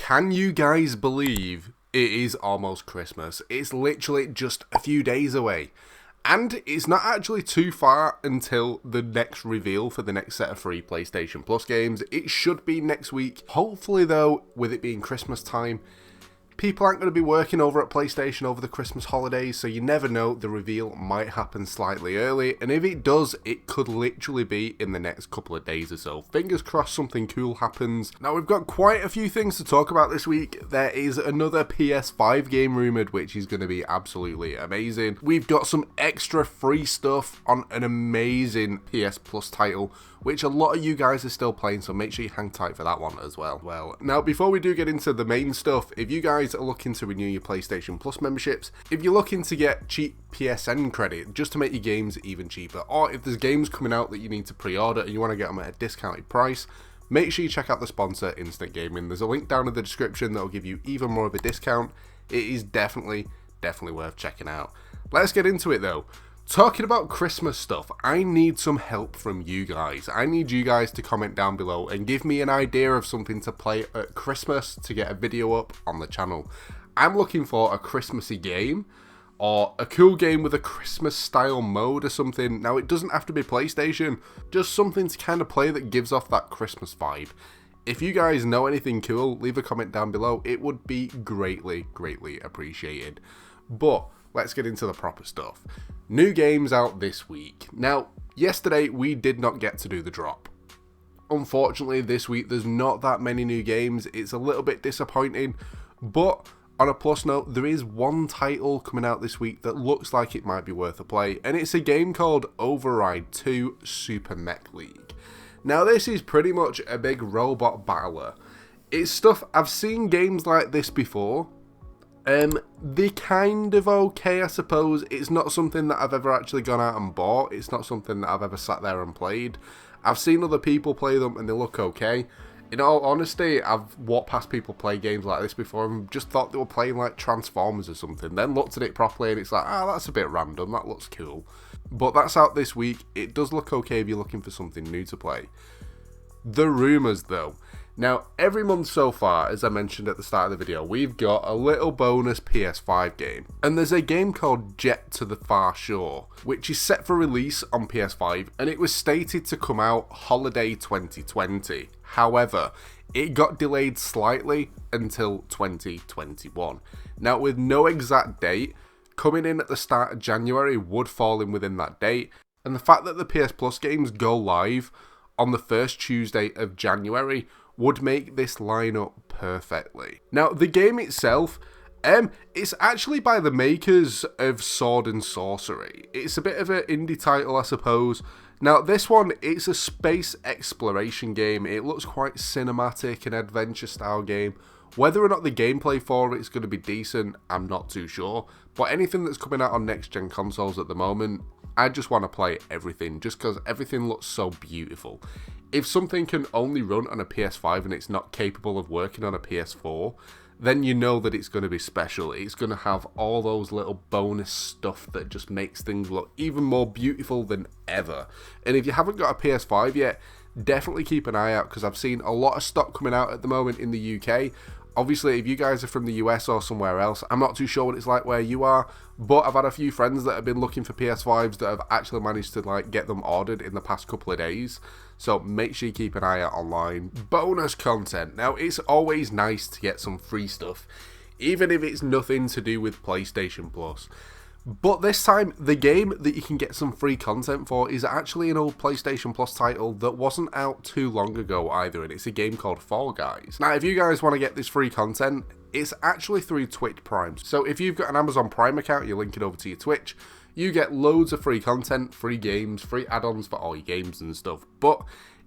Can you guys believe it is almost Christmas? It's literally just a few days away. And it's not actually too far until the next reveal for the next set of free PlayStation Plus games. It should be next week. Hopefully though, with it being Christmas time, people aren't going to be working over at PlayStation over the Christmas holidays, so you never know, the reveal might happen slightly early, and if it does, it could literally be in the next couple of days or so. Fingers crossed something cool happens. Now, we've got quite a few things to talk about this week. There is another PS5 game rumoured, which is going to be absolutely amazing. We've got some extra free stuff on an amazing PS Plus title, which a lot of you guys are still playing, so make sure you hang tight for that one as well. Now, before we do get into the main stuff, if you guys are looking to renew your PlayStation Plus memberships, if you're looking to get cheap PSN credit just to make your games even cheaper, or if there's games coming out that you need to pre-order and you want to get them at a discounted price, make sure you check out the sponsor, Instant Gaming. There's a link down in the description that will give you even more of a discount. It is definitely worth checking out. Let's get into it though. Talking about Christmas stuff, I need some help from you guys. I need you guys to comment down below and give me an idea of something to play at Christmas to get a video up on the channel. I'm looking for a Christmassy game, or a cool game with a Christmas style mode or something. Now, it doesn't have to be PlayStation, just something to kind of play that gives off that Christmas vibe. If you guys know anything cool, leave a comment down below. It would be greatly appreciated. But let's get into the proper stuff. New games out this week. Now, yesterday we did not get to do the drop. Unfortunately, this week there's not that many new games. It's a little bit disappointing, but on a plus note, there is one title coming out this week that looks like it might be worth a play, and it's a game called Override 2 Super Mech League. Now, this is pretty much a big robot battler. It's stuff, I've seen games like this before. They're kind of okay, I suppose. It's not something that I've ever actually gone out and bought. It's not something that I've ever sat there and played. I've seen other people play them and they look okay. In all honesty, I've walked past people play games like this before and just thought they were playing like Transformers or something. Then looked at it properly and it's like, that's a bit random, that looks cool. But that's out this week. It does look okay if you're looking for something new to play. The rumours though. Now, every month so far, as I mentioned at the start of the video, we've got a little bonus PS5 game. And there's a game called Jet to the Far Shore, which is set for release on PS5, and it was stated to come out holiday 2020. However, it got delayed slightly until 2021. Now, with no exact date, coming in at the start of January would fall in within that date, and the fact that the PS Plus games go live on the first Tuesday of January would make this line up perfectly. Now, the game itself, it's actually by the makers of Sword and Sorcery. It's a bit of an indie title, I suppose. Now, this one, it's a space exploration game. It looks quite cinematic, an adventure style game. Whether or not the gameplay for it's going to be decent, I'm not too sure. But anything that's coming out on next-gen consoles at the moment, I just want to play everything, just because everything looks so beautiful. If something can only run on a PS5 and it's not capable of working on a PS4, then you know that it's going to be special. It's going to have all those little bonus stuff that just makes things look even more beautiful than ever. And if you haven't got a PS5 yet, definitely keep an eye out, because I've seen a lot of stock coming out at the moment in the UK. Obviously, if you guys are from the US or somewhere else, I'm not too sure what it's like where you are, but I've had a few friends that have been looking for PS5s that have actually managed to get them ordered in the past couple of days. So make sure you keep an eye out online. Bonus content. Now, it's always nice to get some free stuff, even if it's nothing to do with PlayStation Plus. But this time, the game that you can get some free content for is actually an old PlayStation Plus title that wasn't out too long ago either, and it's a game called Fall Guys. Now, if you guys want to get this free content, it's actually through Twitch Prime. So if you've got an Amazon Prime account, you link it over to your Twitch, you get loads of free content, free games, free add-ons for all your games and stuff. But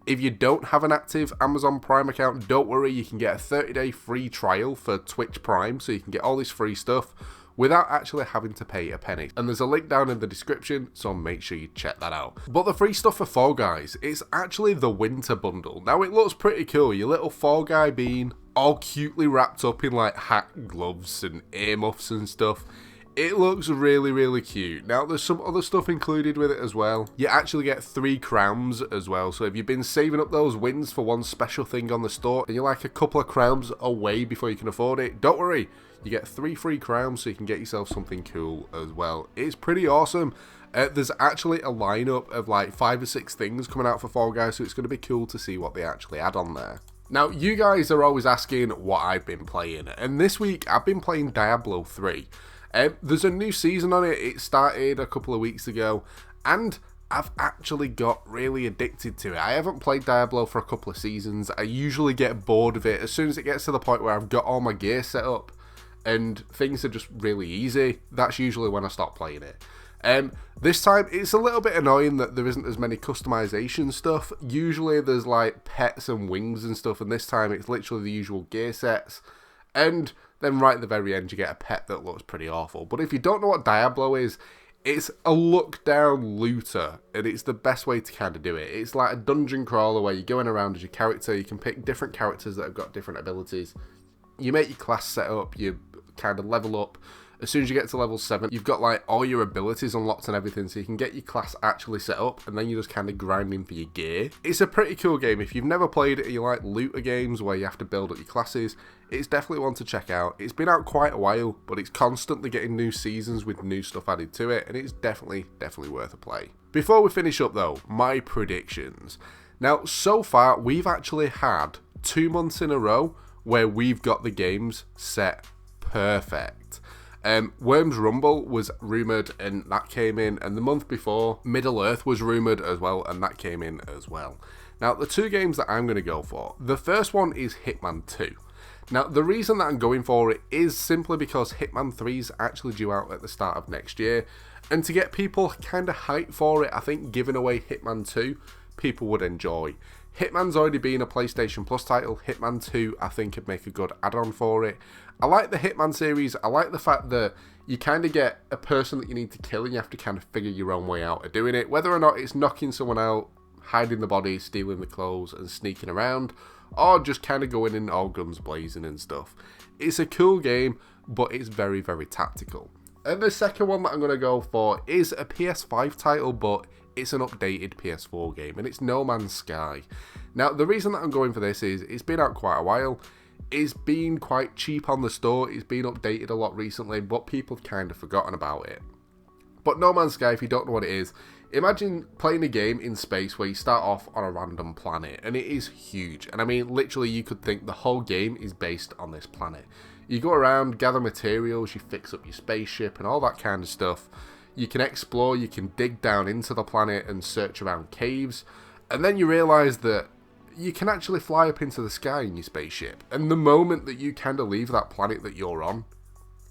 if you don't have an active Amazon Prime account, don't worry, you can get a 30-day free trial for Twitch Prime, so you can get all this free stuff without actually having to pay a penny. And there's a link down in the description, so make sure you check that out. But the free stuff for Fall Guys, it's actually the winter bundle. Now, it looks pretty cool. Your little Fall Guy bean, all cutely wrapped up in like hat, gloves and earmuffs and stuff. It looks really, really cute. Now, there's some other stuff included with it as well. You actually get 3 crowns as well. So if you've been saving up those wins for one special thing on the store, and you're like a couple of crowns away before you can afford it, don't worry. You get 3 free crowns so you can get yourself something cool as well. It's pretty awesome. There's actually a lineup of like 5 or 6 things coming out for Fall Guys, so it's going to be cool to see what they actually add on there. Now, you guys are always asking what I've been playing, and this week I've been playing Diablo 3. There's a new season on it. It started a couple of weeks ago, and I've actually got really addicted to it. I haven't played Diablo for a couple of seasons. I usually get bored of it as soon as it gets to the point where I've got all my gear set up and things are just really easy. That's usually when I stop playing it. This time it's a little bit annoying that there isn't as many customization stuff. Usually there's like pets and wings and stuff, and this time it's literally the usual gear sets. And then right at the very end you get a pet that looks pretty awful. But if you don't know what Diablo is, it's a look down looter, and it's the best way to kind of do it. It's like a dungeon crawler where you're going around as your character. You can pick different characters that have got different abilities. You make your class set up, you kind of level up. As soon as you get to level 7, you've got like all your abilities unlocked and everything, so you can get your class actually set up, and then you're just kind of grinding for your gear. It's a pretty cool game. If you've never played it and you like looter games where you have to build up your classes, it's definitely one to check out. It's been out quite a while, but it's constantly getting new seasons with new stuff added to it, and it's definitely worth a play. Before we finish up though, my predictions. Now, so far, we've actually had 2 months in a row where we've got the games set perfect. Worms Rumble was rumoured and that came in, and the month before Middle Earth was rumoured as well and that came in as well. Now, the 2 games that I'm going to go for, the first one is Hitman 2. Now, the reason that I'm going for it is simply because Hitman 3 is actually due out at the start of next year, and to get people kind of hyped for it, I think giving away Hitman 2 people would enjoy. Hitman's already been a PlayStation Plus title. Hitman 2 I think could make a good add-on for it. I like the Hitman series. I like the fact that you kind of get a person that you need to kill and you have to kind of figure your own way out of doing it. Whether or not it's knocking someone out, hiding the body, stealing the clothes and sneaking around, or just kind of going in all guns blazing and stuff. It's a cool game, but it's very, very tactical. And the second one that I'm going to go for is a PS5 title, but it's an updated PS4 game, and it's No Man's Sky. Now, the reason that I'm going for this is it's been out quite a while. It's been quite cheap on the store. It's been updated a lot recently, but people have kind of forgotten about it. But No Man's Sky, if you don't know what it is, imagine playing a game in space where you start off on a random planet, and it is huge. And I mean, literally, you could think the whole game is based on this planet. You go around, gather materials, you fix up your spaceship and all that kind of stuff. You can explore, you can dig down into the planet and search around caves. And then you realise that you can actually fly up into the sky in your spaceship. And the moment that you kind of leave that planet that you're on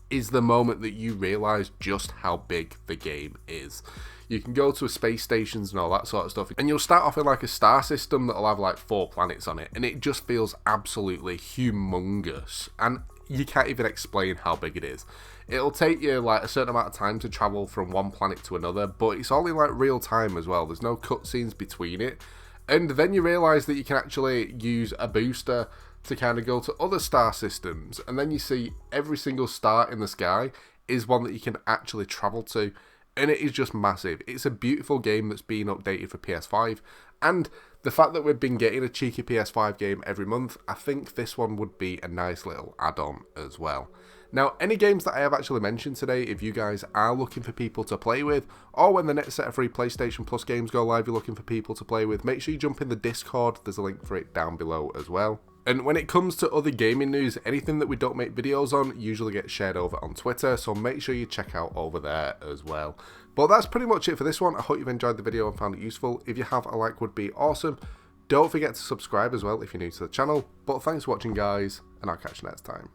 is the moment that you realise just how big the game is. You can go to space stations and all that sort of stuff, and you'll start off in like a star system that'll have like 4 planets on it, and it just feels absolutely humongous, and you can't even explain how big it is. It'll take you like a certain amount of time to travel from one planet to another, but it's all in like real time as well. There's no cutscenes between it. And then you realise that you can actually use a booster to kind of go to other star systems, and then you see every single star in the sky is one that you can actually travel to, and it is just massive. It's a beautiful game that's been updated for PS5, and the fact that we've been getting a cheeky PS5 game every month, I think this one would be a nice little add-on as well. Now, any games that I have actually mentioned today, if you guys are looking for people to play with, or when the next set of free PlayStation Plus games go live, you're looking for people to play with, make sure you jump in the Discord. There's a link for it down below as well. And when it comes to other gaming news, anything that we don't make videos on usually gets shared over on Twitter, so make sure you check out over there as well. But that's pretty much it for this one. I hope you've enjoyed the video and found it useful. If you have, a like would be awesome. Don't forget to subscribe as well if you're new to the channel. But thanks for watching, guys, and I'll catch you next time.